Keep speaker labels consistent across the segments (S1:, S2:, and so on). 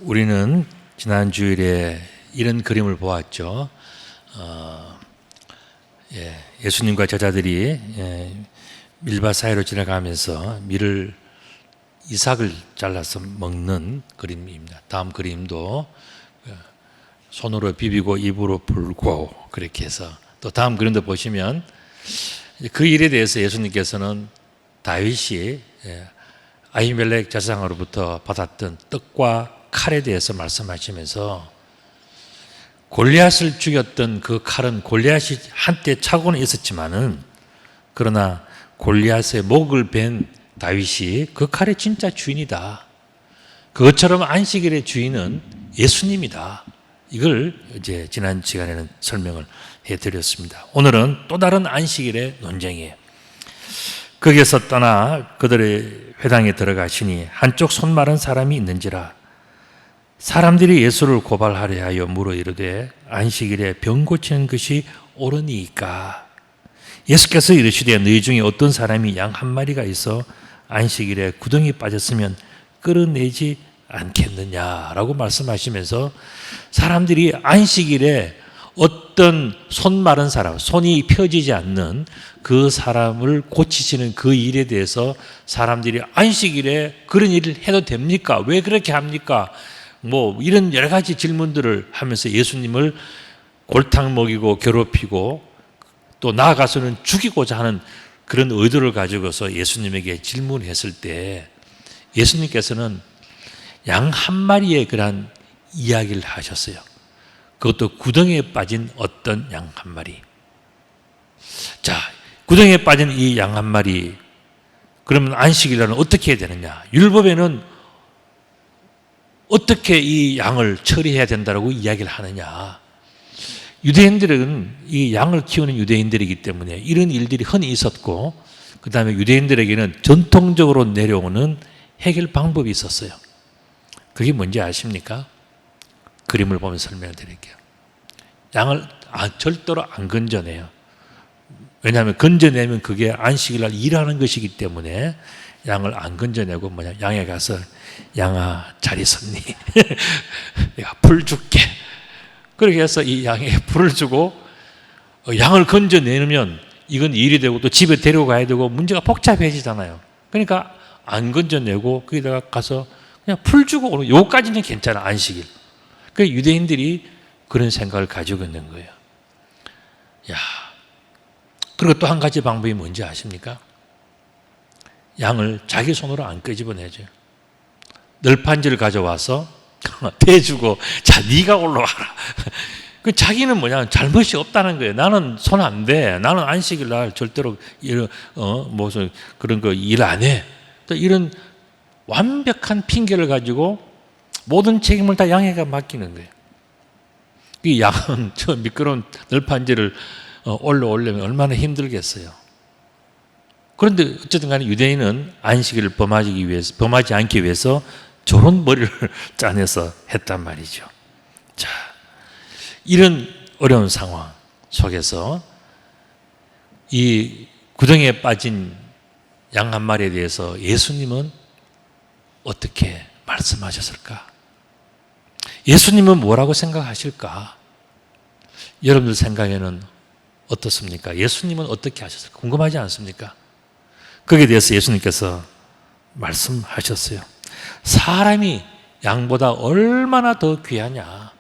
S1: 우리는 지난 주일에 이런 그림을 보았죠. 예수님과 제자들이 밀밭 사이로 지나가면서 밀을 이삭을 잘라서 먹는 그림입니다. 다음 그림도 손으로 비비고 입으로 불고 그렇게 해서, 또 다음 그림도 보시면 그 일에 대해서 예수님께서는 다윗이 아히멜렉 제사장으로부터 받았던 떡과 칼에 대해서 말씀하시면서, 골리앗을 죽였던 그 칼은 골리앗이 한때 차고는 있었지만은, 그러나 골리앗의 목을 벤 다윗이 그 칼의 진짜 주인이다. 그것처럼 안식일의 주인은 예수님이다. 이걸 이제 지난 시간에는 설명을 해드렸습니다. 오늘은 또 다른 안식일의 논쟁이에요. 거기에서 떠나 그들의 회당에 들어가시니 한쪽 손 마른 사람이 있는지라. 사람들이 예수를 고발하려 하여 물어 이르되 안식일에 병 고치는 것이 옳으니까. 예수께서 이르시되 너희 중에 어떤 사람이 양 한 마리가 있어 안식일에 구덩이 빠졌으면 끌어내지 않겠느냐라고 말씀하시면서, 사람들이 안식일에 어떤 손 마른 사람, 손이 펴지지 않는 그 사람을 고치시는 그 일에 대해서 사람들이 안식일에 그런 일을 해도 됩니까? 왜 그렇게 합니까? 이런 여러 가지 질문들을 하면서 예수님을 골탕 먹이고 괴롭히고 또 나아가서는 죽이고자 하는 그런 의도를 가지고서 예수님에게 질문했을 때, 예수님께서는 양 한 마리의 그런 이야기를 하셨어요. 그것도 구덩이에 빠진 어떤 양 한 마리. 자, 구덩이에 빠진 이 양 한 마리, 그러면 안식일날은 어떻게 해야 되느냐? 율법에는 어떻게 이 양을 처리해야 된다고 이야기를 하느냐? 유대인들은 이 양을 키우는 유대인들이기 때문에 이런 일들이 흔히 있었고, 그 다음에 유대인들에게는 전통적으로 내려오는 해결 방법이 있었어요. 그게 뭔지 아십니까? 그림을 보면 설명을 드릴게요. 양을 절대로 안 건져내요. 왜냐하면 건져내면 그게 안식일날 일하는 것이기 때문에 양을 안 건져내고 양에 가서 양아 잘 있었니? 내가 풀 줄게. 그렇게 해서 이 양에 풀을 주고 양을 건져내면 이건 일이 되고 또 집에 데려가야 되고 문제가 복잡해지잖아요. 그러니까 안 건져내고 거기다가 가서 그냥 풀 주고 오는, 요까지는 괜찮아, 안식일. 그 유대인들이 그런 생각을 가지고 있는 거예요. 야, 그리고 또 한 가지 방법이 뭔지 아십니까? 양을 자기 손으로 안 끄집어내죠. 널판지를 가져와서 대주고, 자, 네가 올라와라. 그 자기는 뭐냐, 잘못이 없다는 거예요. 나는 손 안 대. 나는 안식일 날 절대로 무슨 그런 거 일 안 해. 또 이런 완벽한 핑계를 가지고 모든 책임을 다 양에게 맡기는 거예요. 이 양은 저 미끄러운 널판지를 올려오려면 얼마나 힘들겠어요. 그런데 어쨌든 간에 유대인은 안식일을 범하지 않기 위해서 저런 머리를 짜내서 했단 말이죠. 자, 이런 어려운 상황 속에서 이 구덩이에 빠진 양 한 마리에 대해서 예수님은 어떻게 말씀하셨을까? 예수님은 뭐라고 생각하실까? 여러분들 생각에는 어떻습니까? 예수님은 어떻게 하셨을까? 궁금하지 않습니까? 거기에 대해서 예수님께서 말씀하셨어요. 사람이 양보다 얼마나 더 귀하냐.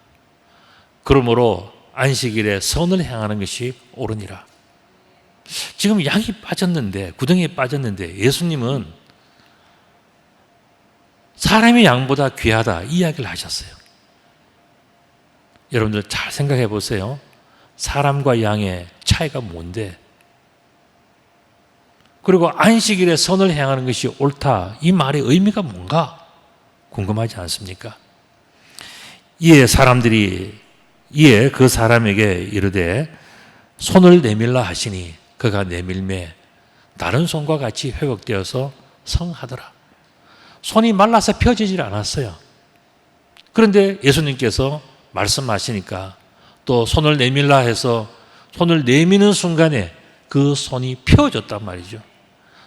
S1: 그러므로 안식일에 선을 행하는 것이 옳으니라. 지금 양이 빠졌는데, 구덩이에 빠졌는데 예수님은 사람이 양보다 귀하다 이 이야기를 하셨어요. 여러분들 잘 생각해 보세요. 사람과 양의 차이가 뭔데? 그리고 안식일에 선을 행하는 것이 옳다 이 말의 의미가 뭔가 궁금하지 않습니까? 이에 그 사람에게 이르되 손을 내밀라 하시니 그가 내밀매 다른 손과 같이 회복되어서 성하더라. 손이 말라서 펴지질 않았어요. 그런데 예수님께서 말씀하시니까 또 손을 내밀라 해서 손을 내미는 순간에 그 손이 펴졌단 말이죠.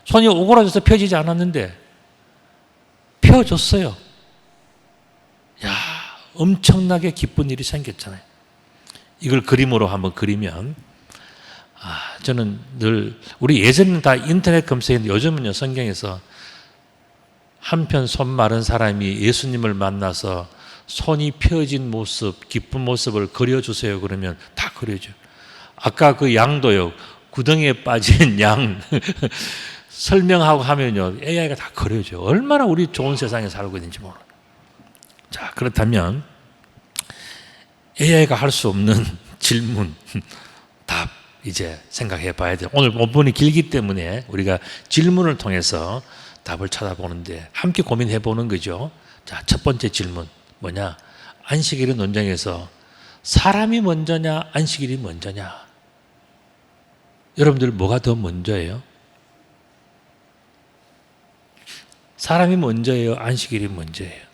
S1: 손이 오그라져서 펴지지 않았는데 펴졌어요. 야, 엄청나게 기쁜 일이 생겼잖아요. 이걸 그림으로 한번 그리면, 저는 늘, 우리 예전에는 다 인터넷 검색했는데 요즘은요, 성경에서 한편 손 마른 사람이 예수님을 만나서 손이 펴진 모습, 기쁜 모습을 그려주세요. 그러면 다 그려줘요. 아까 그 양도요, 구덩이에 빠진 양, 설명하고 하면요, AI가 다 그려줘요. 얼마나 우리 좋은 세상에 살고 있는지 몰라요. 자, 그렇다면 AI가 할 수 없는 질문, 답 이제 생각해 봐야 돼요. 오늘 본문이 길기 때문에 우리가 질문을 통해서 답을 찾아보는데 함께 고민해 보는 거죠. 자, 첫 번째 질문 뭐냐? 안식일의 논쟁에서 사람이 먼저냐, 안식일이 먼저냐? 여러분들 뭐가 더 먼저예요? 사람이 먼저예요? 안식일이 먼저예요?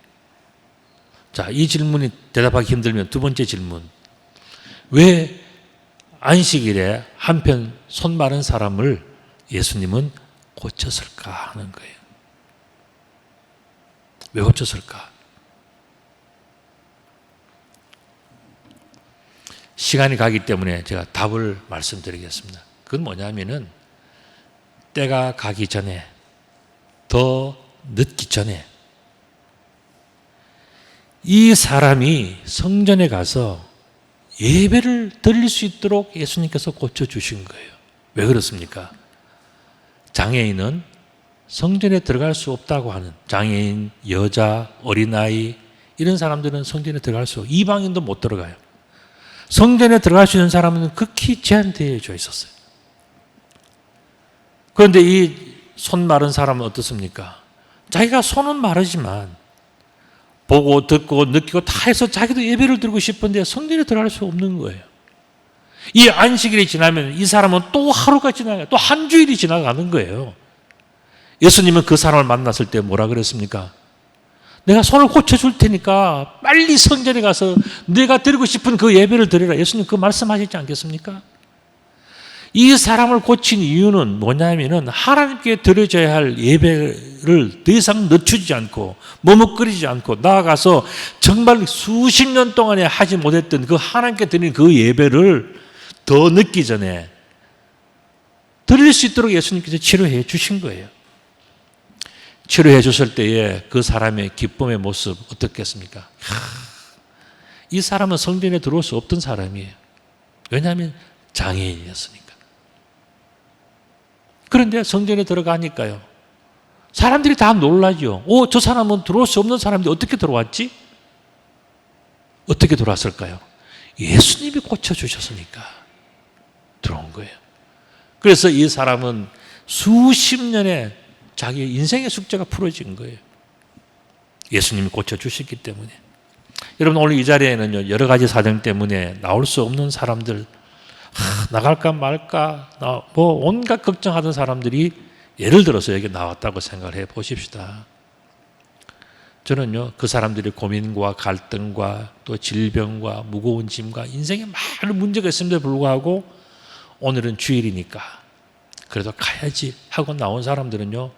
S1: 자, 이 질문이 대답하기 힘들면 두 번째 질문. 왜 안식일에 한편 손 마른 사람을 예수님은 고쳤을까 하는 거예요. 왜 고쳤을까? 시간이 가기 때문에 제가 답을 말씀드리겠습니다. 그건 뭐냐면은 때가 가기 전에, 더 늦기 전에 이 사람이 성전에 가서 예배를 드릴 수 있도록 예수님께서 고쳐주신 거예요. 왜 그렇습니까? 장애인은 성전에 들어갈 수 없다고 하는, 장애인, 여자, 어린아이 이런 사람들은 성전에 들어갈 수 없어요. 이방인도 못 들어가요. 성전에 들어갈 수 있는 사람은 극히 제한되어져 있었어요. 그런데 이 손 마른 사람은 어떻습니까? 자기가 손은 마르지만 보고 듣고 느끼고 다 해서 자기도 예배를 드리고 싶은데 성전에 들어갈 수 없는 거예요. 이 안식일이 지나면 이 사람은 또 하루가 지나가요. 또 한 주일이 지나가는 거예요. 예수님은 그 사람을 만났을 때 뭐라 그랬습니까? 내가 손을 고쳐줄 테니까 빨리 성전에 가서 내가 드리고 싶은 그 예배를 드리라. 예수님 그 말씀하시지 않겠습니까? 이 사람을 고친 이유는 뭐냐면은 하나님께 드려져야 할 예배를 더 이상 늦추지 않고 머뭇거리지 않고 나아가서 정말 수십 년 동안에 하지 못했던 그 하나님께 드리는 그 예배를 더 늦기 전에 드릴 수 있도록 예수님께서 치료해 주신 거예요. 치료해 줬을 때에 그 사람의 기쁨의 모습 어떻겠습니까? 이 사람은 성전에 들어올 수 없던 사람이에요. 왜냐하면 장애인이었으니까. 그런데 성전에 들어가니까요. 사람들이 다 놀라죠. 저 사람은 들어올 수 없는 사람인데 어떻게 들어왔지? 어떻게 들어왔을까요? 예수님이 고쳐주셨으니까 들어온 거예요. 그래서 이 사람은 수십 년의 자기 인생의 숙제가 풀어진 거예요. 예수님이 고쳐주셨기 때문에. 여러분 오늘 이 자리에는요, 여러 가지 사정 때문에 나올 수 없는 사람들, 나갈까 말까 뭐 온갖 걱정하던 사람들이 예를 들어서 여기 나왔다고 생각을 해 보십시다. 저는요 그 사람들의 고민과 갈등과 또 질병과 무거운 짐과 인생에 많은 문제가 있음에도 불구하고 오늘은 주일이니까 그래도 가야지 하고 나온 사람들은요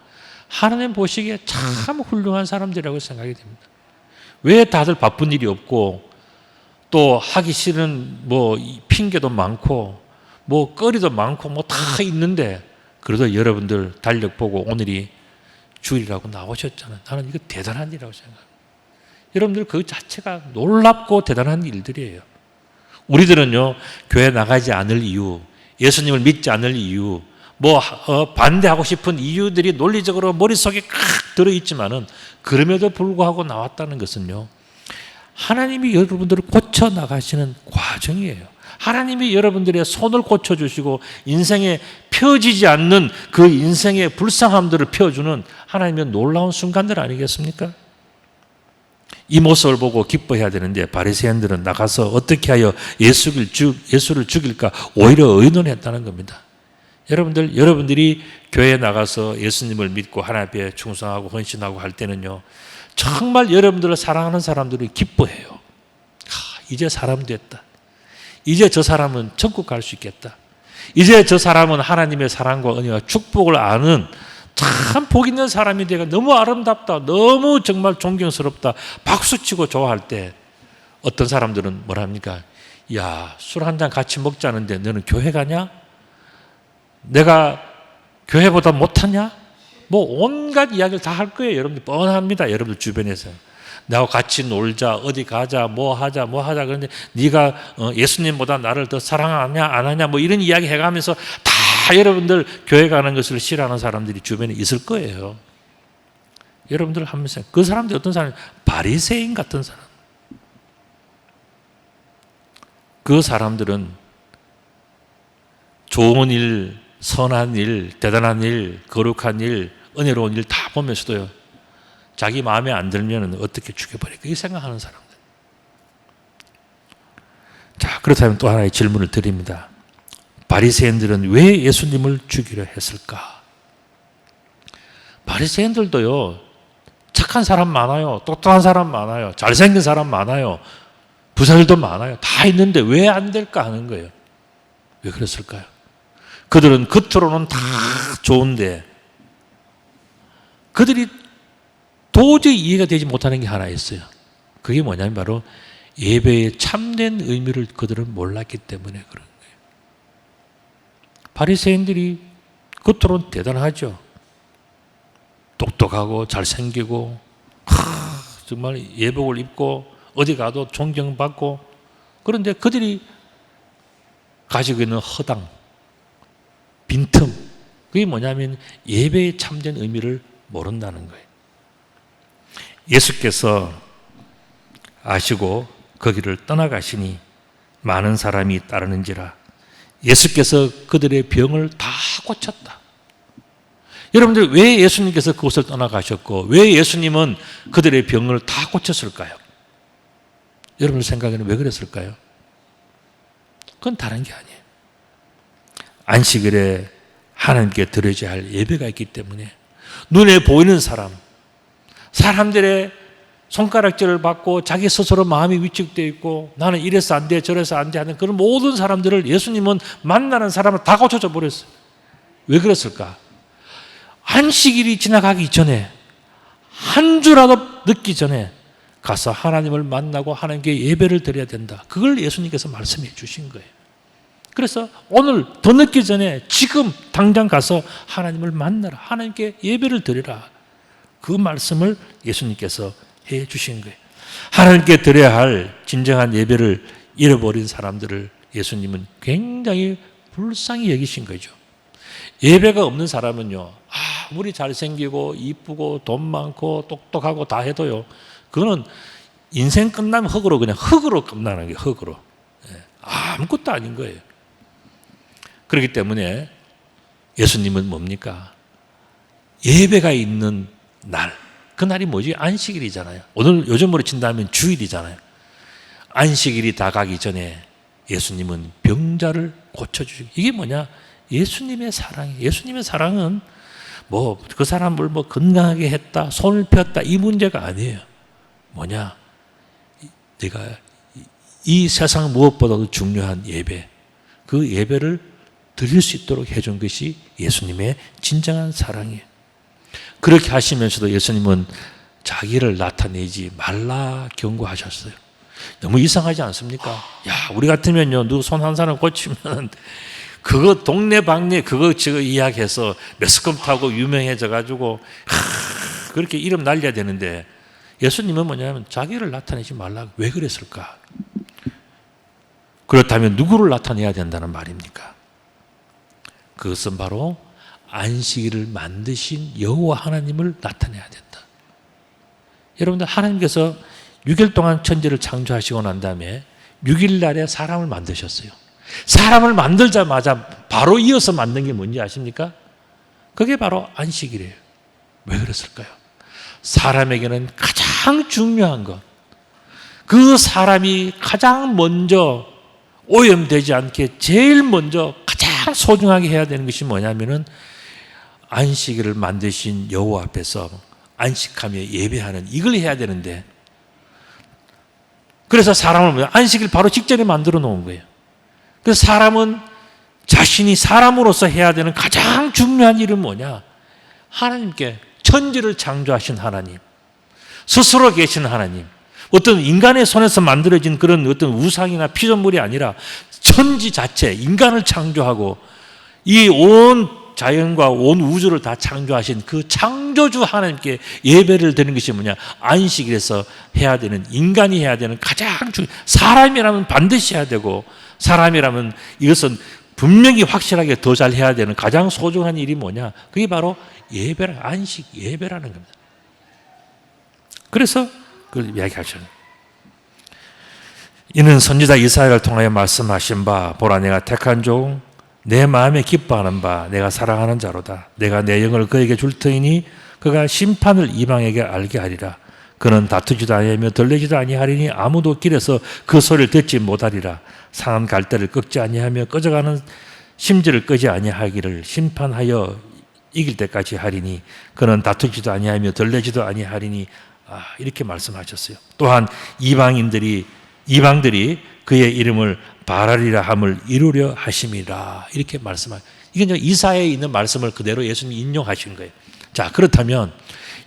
S1: 하나님 보시기에 참 훌륭한 사람들이라고 생각이 됩니다. 왜 다들 바쁜 일이 없고 또 하기 싫은 뭐 핑계도 많고 뭐 거리도 많고 뭐 다 있는데 그래도 여러분들 달력 보고 오늘이 주일이라고 나오셨잖아요. 나는 이거 대단한 일이라고 생각합니다. 여러분들 그 자체가 놀랍고 대단한 일들이에요. 우리들은요 교회 나가지 않을 이유, 예수님을 믿지 않을 이유, 뭐 반대하고 싶은 이유들이 논리적으로 머릿속에 칵 들어있지만은 그럼에도 불구하고 나왔다는 것은요 하나님이 여러분들을 고쳐나가시는 과정이에요. 하나님이 여러분들의 손을 고쳐주시고 인생에 펴지지 않는 그 인생의 불쌍함들을 펴주는 하나님의 놀라운 순간들 아니겠습니까? 이 모습을 보고 기뻐해야 되는데 바리새인들은 나가서 어떻게 하여 예수를 죽일까 오히려 의논했다는 겁니다. 여러분들이 교회에 나가서 예수님을 믿고 하나님 앞에 충성하고 헌신하고 할 때는요 정말 여러분들을 사랑하는 사람들이 기뻐해요. 이제 사람 됐다. 이제 저 사람은 천국 갈 수 있겠다. 이제 저 사람은 하나님의 사랑과 은혜와 축복을 아는 참 복 있는 사람이 되고 너무 아름답다. 너무 정말 존경스럽다. 박수치고 좋아할 때 어떤 사람들은 뭐라 합니까? 야, 술 한 잔 같이 먹자는데 너는 교회 가냐? 내가 교회보다 못하냐? 뭐 온갖 이야기를 다 할 거예요. 여러분들 뻔합니다. 여러분들 주변에서. 나하고 같이 놀자, 어디 가자, 뭐 하자. 그런데 네가 예수님보다 나를 더 사랑하냐 안 하냐 뭐 이런 이야기 해가면서 다 여러분들 교회 가는 것을 싫어하는 사람들이 주변에 있을 거예요. 여러분들 하면서 그 사람들이 어떤 사람? 바리새인 같은 사람. 그 사람들은 좋은 일, 선한 일, 대단한 일, 거룩한 일, 은혜로운 일 다 보면서도요 자기 마음에 안 들면 어떻게 죽여버릴까 이 생각하는 사람들. 자, 그렇다면 또 하나의 질문을 드립니다. 바리새인들은 왜 예수님을 죽이려 했을까? 바리새인들도요 착한 사람 많아요. 똑똑한 사람 많아요. 잘생긴 사람 많아요. 부자들도 많아요. 다 있는데 왜 안 될까 하는 거예요. 왜 그랬을까요? 그들은 겉으로는 다 좋은데 그들이 도저히 이해가 되지 못하는 게 하나 있어요. 그게 뭐냐면 바로 예배의 참된 의미를 그들은 몰랐기 때문에 그런 거예요. 바리새인들이 겉으로는 대단하죠. 똑똑하고 잘생기고 정말 예복을 입고 어디 가도 존경받고 그런데 그들이 가지고 있는 허당, 빈틈 그게 뭐냐면 예배의 참된 의미를 모른다는 거예요. 예수께서 아시고 거기를 떠나가시니 많은 사람이 따르는지라 예수께서 그들의 병을 다 고쳤다. 여러분들 왜 예수님께서 그곳을 떠나가셨고 왜 예수님은 그들의 병을 다 고쳤을까요? 여러분 생각에는 왜 그랬을까요? 그건 다른 게 아니에요. 안식일에 하나님께 드려야 할 예배가 있기 때문에 눈에 보이는 사람들의 손가락질을 받고 자기 스스로 마음이 위축되어 있고 나는 이래서 안 돼 저래서 안 돼 하는 그런 모든 사람들을 예수님은 만나는 사람을 다 고쳐줘 버렸어요. 왜 그랬을까? 안식일이 지나가기 전에 한 주라도 늦기 전에 가서 하나님을 만나고 하나님께 예배를 드려야 된다. 그걸 예수님께서 말씀해 주신 거예요. 그래서 오늘 더 늦기 전에 지금 당장 가서 하나님을 만나라. 하나님께 예배를 드리라. 그 말씀을 예수님께서 해 주신 거예요. 하나님께 드려야 할 진정한 예배를 잃어버린 사람들을 예수님은 굉장히 불쌍히 여기신 거죠. 예배가 없는 사람은요, 아무리 잘생기고 이쁘고 돈 많고 똑똑하고 다 해도요, 그거는 인생 끝나면 그냥 흙으로 끝나는 거예요. 흙으로. 아무것도 아닌 거예요. 그렇기 때문에 예수님은 뭡니까? 예배가 있는 날, 그날이 뭐지? 안식일이잖아요. 오늘 요즘으로 친다면 주일이잖아요. 안식일이 다 가기 전에 예수님은 병자를 고쳐주시고, 이게 뭐냐? 예수님의 사랑이에요. 예수님의 사랑은 뭐 그 사람을 뭐 건강하게 했다, 손을 폈다 이 문제가 아니에요. 뭐냐? 내가 이 세상 무엇보다도 중요한 예배, 그 예배를 드릴 수 있도록 해준 것이 예수님의 진정한 사랑이에요. 그렇게 하시면서도 예수님은 자기를 나타내지 말라 경고하셨어요. 너무 이상하지 않습니까? 야, 우리 같으면요, 누구 손 한 사람 고치면 그거 동네방네 그거 이야기해서 매스컴 타고 유명해져 가지고 그렇게 이름 날려야 되는데 예수님은 뭐냐면 자기를 나타내지 말라. 왜 그랬을까? 그렇다면 누구를 나타내야 된다는 말입니까? 그것은 바로 안식일을 만드신 여호와 하나님을 나타내야 된다. 여러분들, 하나님께서 6일 동안 천지를 창조하시고 난 다음에 6일 날에 사람을 만드셨어요. 사람을 만들자마자 바로 이어서 만든 게 뭔지 아십니까? 그게 바로 안식일이에요. 왜 그랬을까요? 사람에게는 가장 중요한 것, 그 사람이 가장 먼저 오염되지 않게 제일 먼저 가장 소중하게 해야 되는 것이 뭐냐면은 안식일을 만드신 여호와 앞에서 안식하며 예배하는, 이걸 해야 되는데, 그래서 사람을 안식일 바로 직전에 만들어 놓은 거예요. 그래서 사람은 자신이 사람으로서 해야 되는 가장 중요한 일은 뭐냐? 하나님께, 천지를 창조하신 하나님, 스스로 계신 하나님, 어떤 인간의 손에서 만들어진 그런 어떤 우상이나 피조물이 아니라 천지 자체, 인간을 창조하고 이 온 자연과 온 우주를 다 창조하신 그 창조주 하나님께 예배를 드리는 것이 뭐냐? 안식일에서 해야 되는, 인간이 해야 되는 가장 사람이라면 반드시 해야 되고, 사람이라면 이것은 분명히 확실하게 더 잘 해야 되는 가장 소중한 일이 뭐냐? 그게 바로 예배라, 안식 예배라는 겁니다. 그래서 그걸 이야기하셨어요. 이는 선지자 이사야를 통하여 말씀하신 바, 보라 내가 택한 종, 내 마음에 기뻐하는 바, 내가 사랑하는 자로다. 내가 내 영을 그에게 줄 터이니 그가 심판을 이방에게 알게 하리라. 그는 다투지도 아니하며 들리지도 아니하리니 아무도 길에서 그 소리를 듣지 못하리라. 상한 갈대를 꺾지 아니하며 꺼져가는 심지를 끄지 아니하기를 심판하여 이길 때까지 하리니 그는 다투지도 아니하며 들리지도 아니하리니, 이렇게 말씀하셨어요. 또한 이방들이 그의 이름을 바라리라 함을 이루려 하심이라, 이렇게 말씀하셨어요. 이게 이제 이사야에 있는 말씀을 그대로 예수님이 인용하신 거예요. 자, 그렇다면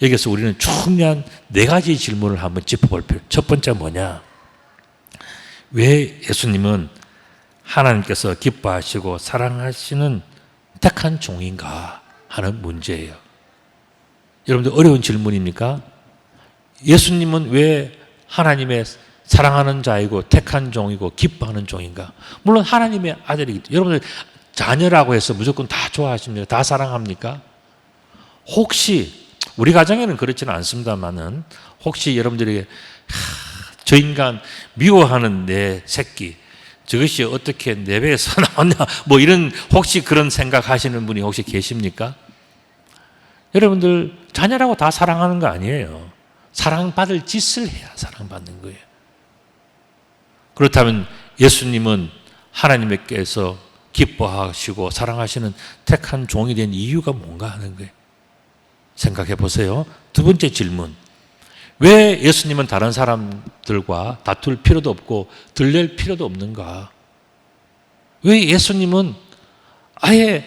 S1: 여기서 우리는 중요한 4가지 질문을 한번 짚어볼 필요. 첫 번째 뭐냐? 왜 예수님은 하나님께서 기뻐하시고 사랑하시는 택한 종인가 하는 문제예요. 여러분들, 어려운 질문입니까? 예수님은 왜 하나님의 사랑하는 자이고 택한 종이고 기뻐하는 종인가? 물론 하나님의 아들이기 때문에. 여러분들, 자녀라고 해서 무조건 다 좋아하십니까? 다 사랑합니까? 혹시 우리 가정에는 그렇지는 않습니다만은 혹시 여러분들에게 저 인간 미워하는 내 새끼, 저것이 어떻게 내 배에서 나왔냐, 뭐 이런 혹시 그런 생각하시는 분이 혹시 계십니까? 여러분들 자녀라고 다 사랑하는 거 아니에요. 사랑받을 짓을 해야 사랑받는 거예요. 그렇다면 예수님은 하나님께서 기뻐하시고 사랑하시는 택한 종이 된 이유가 뭔가 하는 거예요. 생각해 보세요. 두 번째 질문. 왜 예수님은 다른 사람들과 다툴 필요도 없고 들릴 필요도 없는가? 왜 예수님은 아예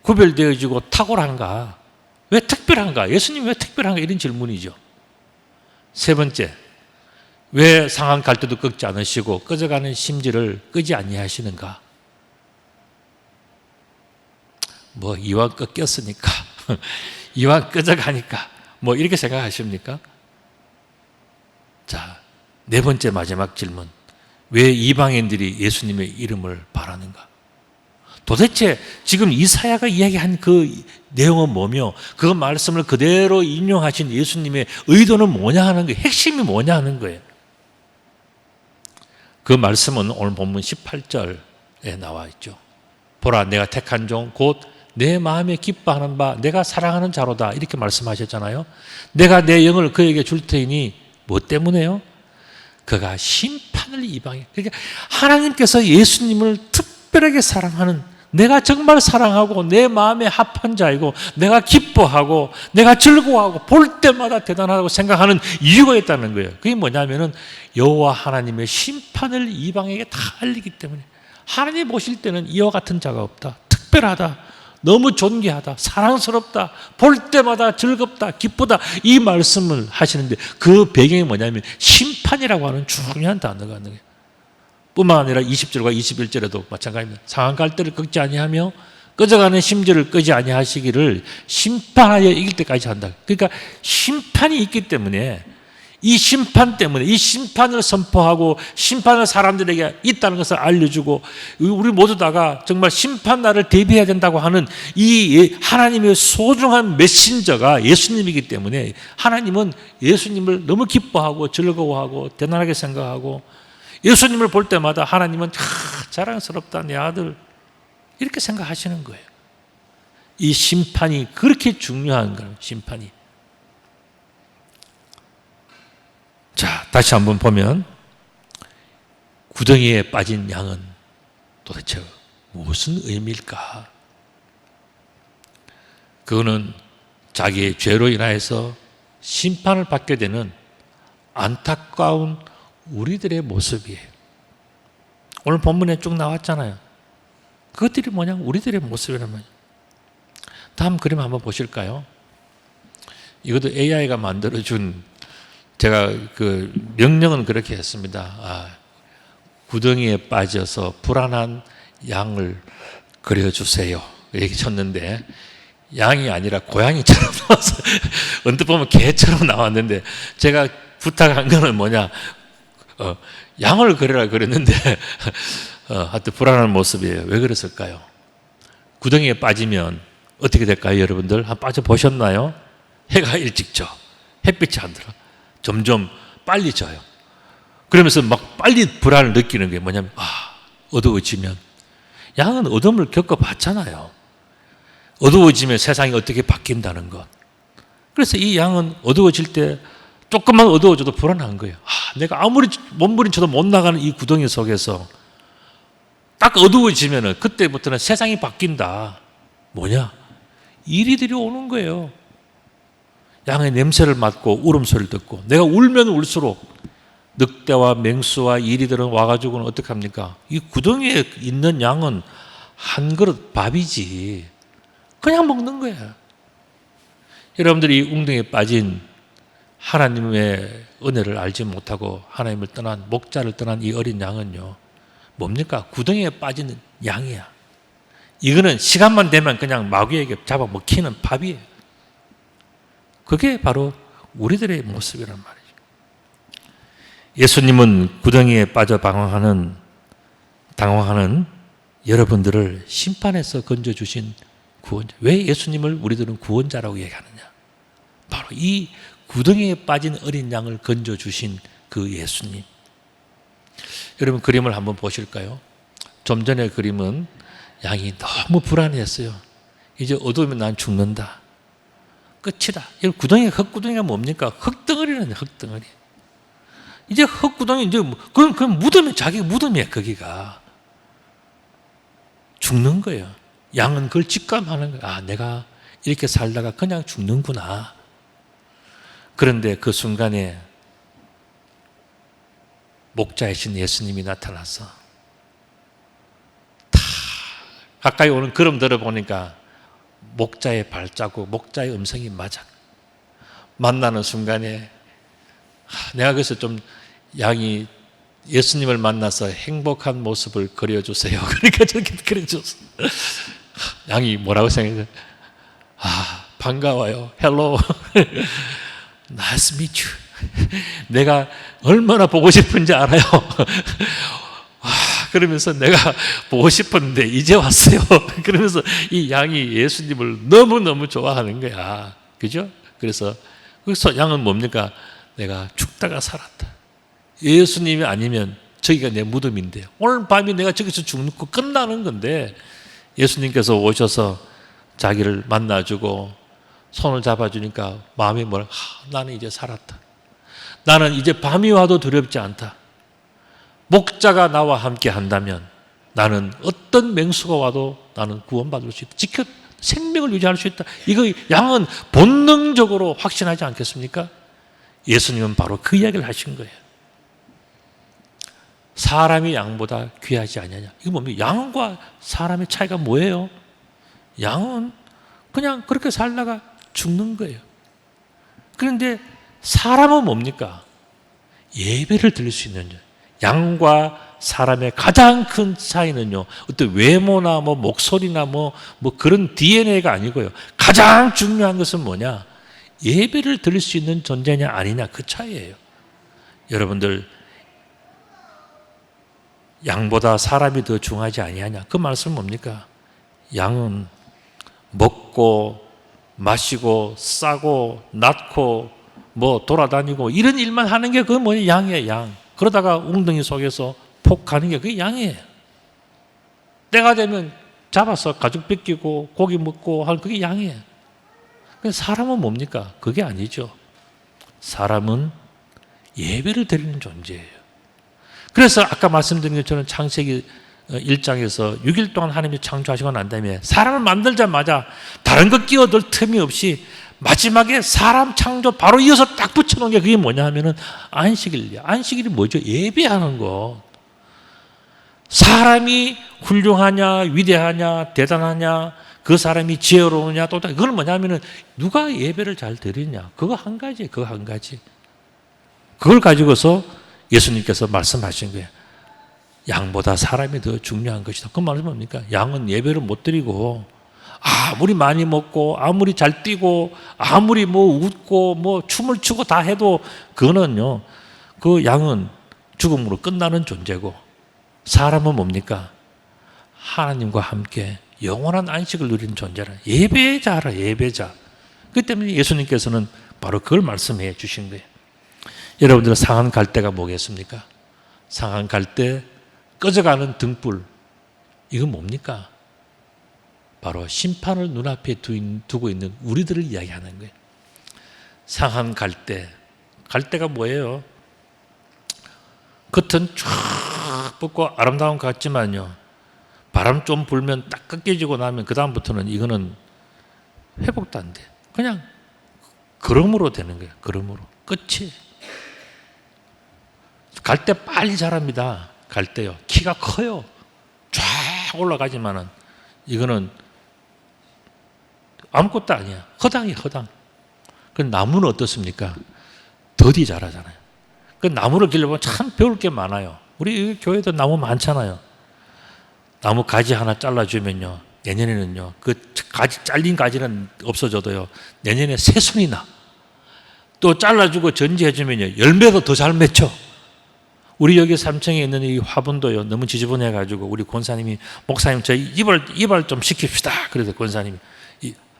S1: 구별되어지고 탁월한가? 왜 특별한가? 예수님 왜 특별한가? 이런 질문이죠. 세 번째, 왜 상한 갈대도 꺾지 않으시고 꺼져가는 심지를 끄지 아니하시는가? 뭐 이왕 꺾였으니까 이왕 꺼져가니까 뭐 이렇게 생각하십니까? 자, 네 번째 마지막 질문. 왜 이방인들이 예수님의 이름을 바라는가? 도대체 지금 이사야가 이야기한 그 내용은 뭐며 그 말씀을 그대로 인용하신 예수님의 의도는 뭐냐 하는 거예요. 핵심이 뭐냐 하는 거예요. 그 말씀은 오늘 본문 18절에 나와 있죠. 보라, 내가 택한 종 곧 내 마음에 기뻐하는 바 내가 사랑하는 자로다, 이렇게 말씀하셨잖아요. 내가 내 영을 그에게 줄 테니 뭐 때문에요? 그가 심판을 이방에, 그러니까 하나님께서 예수님을 특별하게 사랑하는, 내가 정말 사랑하고 내 마음에 합한 자이고 내가 기뻐하고 내가 즐거워하고 볼 때마다 대단하다고 생각하는 이유가 있다는 거예요. 그게 뭐냐면은 여호와 하나님의 심판을 이방에게 다 알리기 때문에, 하나님 보실 때는 이와 같은 자가 없다, 특별하다, 너무 존귀하다, 사랑스럽다, 볼 때마다 즐겁다, 기쁘다, 이 말씀을 하시는데 그 배경이 뭐냐면 심판이라고 하는 중요한 단어가 있는 거예요. 뿐만 아니라 20절과 21절에도 마찬가지입니다. 상한 갈대를 꺾지 아니하며 꺼져가는 심지를 끄지 아니하시기를 심판하여 이길 때까지 한다. 그러니까 심판이 있기 때문에, 이 심판 때문에, 이 심판을 선포하고 심판을 사람들에게 있다는 것을 알려주고 우리 모두 다가 정말 심판날을 대비해야 된다고 하는 이 하나님의 소중한 메신저가 예수님이기 때문에, 하나님은 예수님을 너무 기뻐하고 즐거워하고 대단하게 생각하고 예수님을 볼 때마다 하나님은 자랑스럽다, 내 아들, 이렇게 생각하시는 거예요. 이 심판이 그렇게 중요한 거예요. 심판이. 자, 다시 한번 보면 구덩이에 빠진 양은 도대체 무슨 의미일까? 그거는 자기의 죄로 인하여서 심판을 받게 되는 안타까운 우리들의 모습이에요. 오늘 본문에 쭉 나왔잖아요. 그것들이 뭐냐? 우리들의 모습이란 말이에요. 다음 그림 한번 보실까요? 이것도 AI가 만들어준, 제가 그 명령은 그렇게 했습니다. 구덩이에 빠져서 불안한 양을 그려주세요, 이렇게 쳤는데 양이 아니라 고양이처럼 나와서 언뜻 보면 개처럼 나왔는데, 제가 부탁한 거는 뭐냐, 양을 그리라 그랬는데 하여튼 불안한 모습이에요. 왜 그랬을까요? 구덩이에 빠지면 어떻게 될까요? 여러분들 한번 빠져보셨나요? 해가 일찍 져, 햇빛이 안 들어, 점점 빨리 져요. 그러면서 막 빨리 불안을 느끼는 게 뭐냐면, 어두워지면, 양은 어둠을 겪어봤잖아요. 어두워지면 세상이 어떻게 바뀐다는 것. 그래서 이 양은 어두워질 때 조금만 어두워져도 불안한 거예요. 내가 아무리 몸부림쳐도 못 나가는 이 구덩이 속에서 딱 어두워지면은 그때부터는 세상이 바뀐다. 뭐냐? 이리들이 오는 거예요. 양의 냄새를 맡고 울음소리를 듣고, 내가 울면 울수록 늑대와 맹수와 이리들은 와가지고는 어떻게 합니까? 이 구덩이에 있는 양은 한 그릇 밥이지 그냥 먹는 거예요. 여러분들이 이 웅덩이에 빠진 하나님의 은혜를 알지 못하고 하나님을 떠난, 목자를 떠난 이 어린 양은요, 뭡니까? 구덩이에 빠지는 양이야. 이거는 시간만 되면 그냥 마귀에게 잡아먹히는 밥이에요. 그게 바로 우리들의 모습이란 말이죠. 예수님은 구덩이에 빠져 당황하는 여러분들을 심판에서 건져주신 구원자. 왜 예수님을 우리들은 구원자라고 얘기하느냐? 바로 이 구덩이에 빠진 어린 양을 건져주신 그 예수님. 여러분 그림을 한번 보실까요? 좀 전의 그림은 양이 너무 불안했어요. 이제 어두우면 난 죽는다. 끝이다. 이 구덩이가 흙구덩이가 뭡니까? 흙덩어리라는 흙덩어리. 이제 흙구덩이 이제 그건 무덤이 자기 무덤이야. 거기가 죽는 거예요. 양은 그걸 직감하는 거예요. 아, 내가 이렇게 살다가 그냥 죽는구나. 그런데 그 순간에 목자이신 예수님이 나타나서 다 가까이 오는 걸음 들어보니까 목자의 발자국, 목자의 음성이 맞아. 만나는 순간에 내가 그래서 좀 양이 예수님을 만나서 행복한 모습을 그려주세요. 그러니까 저렇게 그려줬어. 양이 뭐라고 생각해? 아, 반가워요. 헬로. Nice to meet you. 내가 얼마나 보고 싶은지 알아요. 그러면서 내가 보고 싶었는데 이제 왔어요. 그러면서 이 양이 예수님을 너무너무 좋아하는 거야. 그죠? 그래서 양은 뭡니까? 내가 죽다가 살았다. 예수님이 아니면 저기가 내 무덤인데 오늘 밤이 내가 저기서 죽고 끝나는 건데 예수님께서 오셔서 자기를 만나주고 손을 잡아주니까 마음이 뭐라? 나는 이제 살았다. 나는 이제 밤이 와도 두렵지 않다. 목자가 나와 함께 한다면 나는 어떤 맹수가 와도 나는 구원받을 수 있다. 생명을 유지할 수 있다. 이거 양은 본능적으로 확신하지 않겠습니까? 예수님은 바로 그 이야기를 하신 거예요. 사람이 양보다 귀하지 않느냐. 이거 뭡니까? 양과 사람의 차이가 뭐예요? 양은 그냥 그렇게 살다가 죽는 거예요. 그런데 사람은 뭡니까? 예배를 드릴 수 있는 자. 양과 사람의 가장 큰 차이는요, 어떤 외모나 목소리나 그런 DNA가 아니고요. 가장 중요한 것은 뭐냐? 예배를 드릴 수 있는 존재냐 아니냐, 그 차이예요. 여러분들, 양보다 사람이 더 중요하지 아니하냐? 그 말씀은 뭡니까? 양은 먹고 마시고 싸고 낳고 돌아다니고 이런 일만 하는 게 그건 뭐냐? 양이에요, 양. 그러다가 웅덩이 속에서 폭 가는 게 그게 양이에요. 때가 되면 잡아서 가죽 벗기고 고기 먹고 하는 그게 양이에요. 사람은 뭡니까? 그게 아니죠. 사람은 예배를 드리는 존재예요. 그래서 아까 말씀드린 것처럼 창세기 1장에서 6일 동안 하나님이 창조하시고 난 다음에 사람을 만들자마자 다른 것 끼어들 틈이 없이 마지막에 사람 창조 바로 이어서 딱 붙여놓은 게 그게 뭐냐 하면은 안식일이야. 안식일이 뭐죠? 예배하는 거. 사람이 훌륭하냐, 위대하냐, 대단하냐, 그 사람이 지혜로우냐, 또 그건 뭐냐 하면은 누가 예배를 잘 드리냐. 그거 한 가지, 그거 한 가지. 그걸 가지고서 예수님께서 말씀하신 거예요. 양보다 사람이 더 중요한 것이다. 그 말은 뭡니까? 양은 예배를 못 드리고 아무리 많이 먹고 아무리 잘 뛰고 아무리 웃고 춤을 추고 다 해도 그거는요, 그 양은 죽음으로 끝나는 존재고 사람은 뭡니까? 하나님과 함께 영원한 안식을 누리는 존재라. 예배자라, 예배자. 그 때문에 예수님께서는 바로 그걸 말씀해 주신 거예요. 여러분들 상한 갈대가 뭐겠습니까? 상한 갈대, 꺼져가는 등불. 이건 뭡니까? 바로 심판을 눈앞에 두고 있는 우리들을 이야기하는 거예요. 상한 갈대. 갈대가 뭐예요? 겉은 쫙 뻗고 아름다운 것 같지만요, 바람 좀 불면 딱 꺾여지고 나면 그 다음부터는 이거는 회복도 안 돼. 그냥 그름으로 되는 거예요. 그름으로. 끝이. 갈대 빨리 자랍니다. 갈대요. 키가 커요. 쫙 올라가지만은 이거는 아무것도 아니야. 허당이에요, 허당. 그 나무는 어떻습니까? 더디 자라잖아요. 그 나무를 길러보면 참 배울 게 많아요. 우리 교회도 나무 많잖아요. 나무 가지 하나 잘라주면요, 내년에는요, 그 가지, 잘린 가지는 없어져도요, 내년에 새순이 나. 또 잘라주고 전지해주면요, 열매도 더 잘 맺혀. 우리 여기 3층에 있는 이 화분도요, 너무 지저분해가지고 우리 권사님이, 목사님 저희 이발 좀 시킵시다. 그래서 권사님이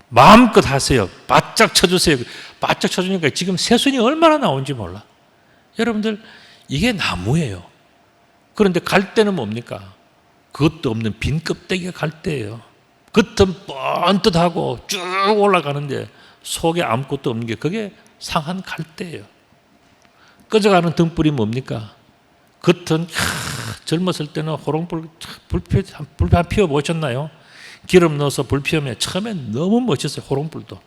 S1: 마음껏 하세요. 바짝 쳐주세요. 바짝 쳐주니까 지금 새순이 얼마나 나온지 몰라. 여러분들, 이게 나무예요. 그런데 갈대는 뭡니까? 그것도 없는 빈 껍데기가 갈대예요. 겉은 뻔뜻하고 쭉 올라가는데 속에 아무것도 없는 게 그게 상한 갈대예요. 꺼져가는 등불이 뭡니까? 겉은 젊었을 때는 호롱불 불 피워 보셨나요? 기름 넣어서 불 피우면 처음엔 너무 멋있어요. 호롱불도.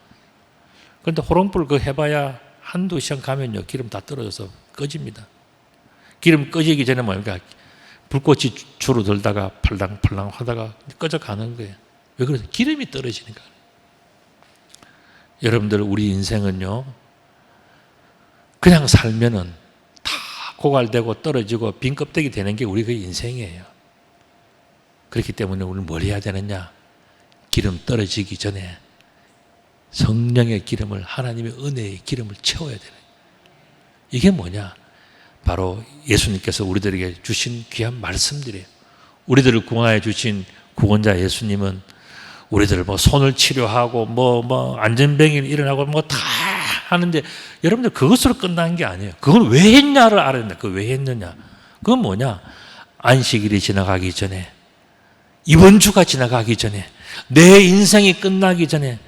S1: 그런데 호롱불 그거 해봐야 한두 시간 가면요 기름 다 떨어져서 꺼집니다. 기름 꺼지기 전에 뭡니까? 불꽃이 주로 들다가 팔랑팔랑 하다가 꺼져가는 거예요. 왜 그러세요? 기름이 떨어지니까. 여러분들 우리 인생은요 그냥 살면은 다 고갈되고 떨어지고 빈 껍데기 되는 게 우리 그 인생이에요. 그렇기 때문에 우리는 뭘 해야 되느냐? 기름 떨어지기 전에 성령의 기름을, 하나님의 은혜의 기름을 채워야 되는 거예요. 이게 뭐냐? 바로 예수님께서 우리들에게 주신 귀한 말씀들이에요. 우리들을 구원하여 주신 구원자 예수님은 우리들 손을 치료하고 안전병이 일어나고 다 하는데 여러분들 그것으로 끝난 게 아니에요. 그건 왜 했냐를 알아야 된다. 그 왜 했느냐? 그건 뭐냐? 안식일이 지나가기 전에, 이번 주가 지나가기 전에, 내 인생이 끝나기 전에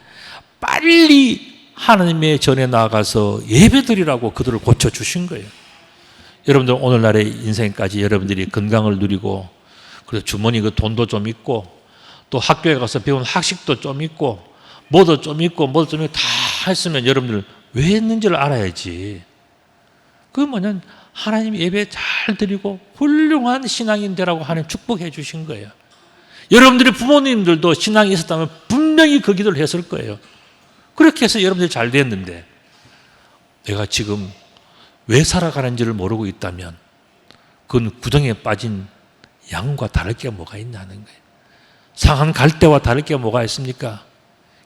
S1: 빨리 하나님의 전에 나가서 예배드리라고 그들을 고쳐주신 거예요. 여러분들 오늘날의 인생까지 여러분들이 건강을 누리고 그래서 주머니 그 돈도 좀 있고 또 학교에 가서 배운 학식도 좀 있고 뭐도 좀 있고 다 했으면 여러분들 왜 했는지를 알아야지. 그게 뭐냐면 하나님 예배 잘 드리고 훌륭한 신앙인 되라고 하나님 축복해 주신 거예요. 여러분들의 부모님들도 신앙이 있었다면 분명히 그 기도를 했을 거예요. 그렇게 해서 여러분들이 잘 됐는데 내가 지금 왜 살아가는지를 모르고 있다면 그건 구덩이에 빠진 양과 다를 게 뭐가 있냐는 거예요. 상한 갈대와 다를 게 뭐가 있습니까?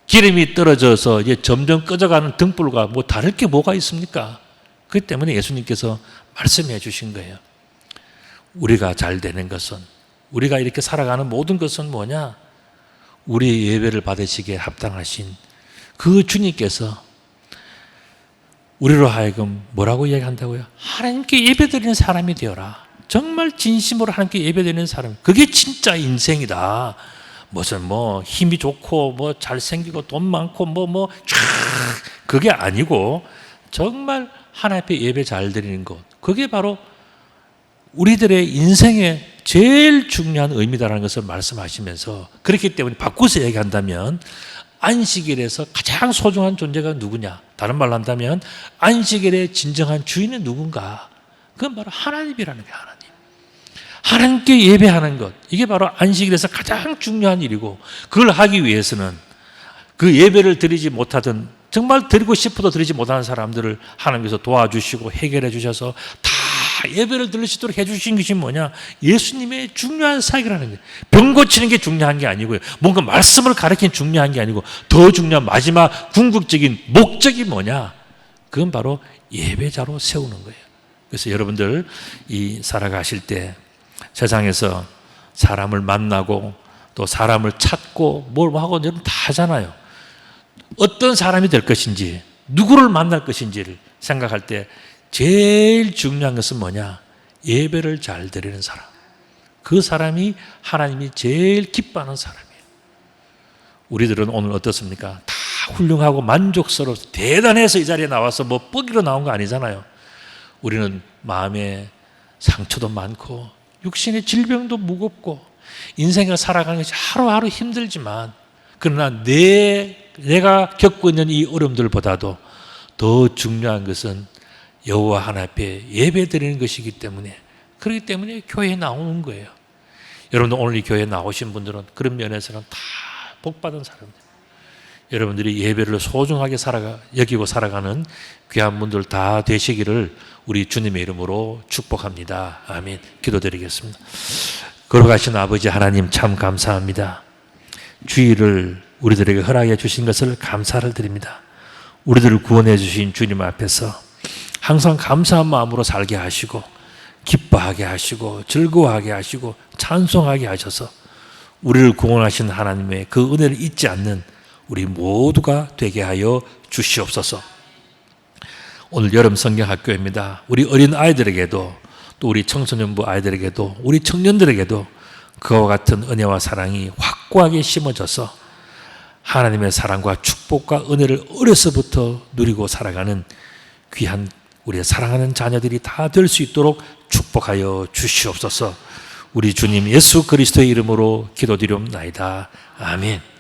S1: 기름이 떨어져서 이제 점점 꺼져가는 등불과 다를 게 뭐가 있습니까? 그렇기 때문에 예수님께서 말씀해 주신 거예요. 우리가 잘 되는 것은, 우리가 이렇게 살아가는 모든 것은 뭐냐? 우리의 예배를 받으시기에 합당하신 그 주님께서 우리로 하여금 뭐라고 이야기한다고요? 하나님께 예배드리는 사람이 되어라. 정말 진심으로 하나님께 예배드리는 사람. 그게 진짜 인생이다. 무슨 힘이 좋고 잘생기고 돈 많고 그게 아니고 정말 하나님 앞에 예배 잘 드리는 것. 그게 바로 우리들의 인생의 제일 중요한 의미다라는 것을 말씀하시면서, 그렇기 때문에 바꿔서 얘기한다면 안식일에서 가장 소중한 존재가 누구냐? 다른 말로 한다면 안식일의 진정한 주인은 누군가? 그건 바로 하나님이라는 거예요. 하나님께 예배하는 것, 이게 바로 안식일에서 가장 중요한 일이고, 그걸 하기 위해서는 그 예배를 드리지 못하던, 정말 드리고 싶어도 드리지 못하는 사람들을 하나님께서 도와주시고 해결해 주셔서 다 예배를 드릴 수 있도록 해주신 것이 뭐냐? 예수님의 중요한 사역이라는 거예요. 병 고치는 게 중요한 게 아니고요, 뭔가 말씀을 가르치는 게 중요한 게 아니고, 더 중요한 마지막 궁극적인 목적이 뭐냐? 그건 바로 예배자로 세우는 거예요. 그래서 여러분들 이 살아가실 때 세상에서 사람을 만나고 또 사람을 찾고 뭘 하고 여러분 다 하잖아요. 어떤 사람이 될 것인지, 누구를 만날 것인지를 생각할 때 제일 중요한 것은 뭐냐? 예배를 잘 드리는 사람. 그 사람이 하나님이 제일 기뻐하는 사람이에요. 우리들은 오늘 어떻습니까? 다 훌륭하고 만족스러워서 대단해서 이 자리에 나와서 뻑이로 나온 거 아니잖아요. 우리는 마음에 상처도 많고 육신의 질병도 무겁고 인생을 살아가는 것이 하루하루 힘들지만, 그러나 내가 겪고 있는 이 어려움들보다도 더 중요한 것은 여호와 하나님 앞에 예배드리는 것이기 때문에, 그렇기 때문에 교회에 나오는 거예요. 여러분들 오늘 이 교회에 나오신 분들은 그런 면에서는 다 복받은 사람들, 여러분들이 예배를 소중하게 여기고 살아가는 귀한 분들 다 되시기를 우리 주님의 이름으로 축복합니다. 아멘. 기도드리겠습니다. 걸어가신 아버지 하나님, 참 감사합니다. 주일을 우리들에게 허락해 주신 것을 감사를 드립니다. 우리들을 구원해 주신 주님 앞에서 항상 감사한 마음으로 살게 하시고 기뻐하게 하시고 즐거워하게 하시고 찬송하게 하셔서 우리를 구원하신 하나님의 그 은혜를 잊지 않는 우리 모두가 되게 하여 주시옵소서. 오늘 여름 성경학교입니다. 우리 어린 아이들에게도, 또 우리 청소년부 아이들에게도, 우리 청년들에게도 그와 같은 은혜와 사랑이 확고하게 심어져서 하나님의 사랑과 축복과 은혜를 어려서부터 누리고 살아가는 귀한 우리의 사랑하는 자녀들이 다 될 수 있도록 축복하여 주시옵소서. 우리 주님 예수 그리스도의 이름으로 기도드리옵나이다. 아멘.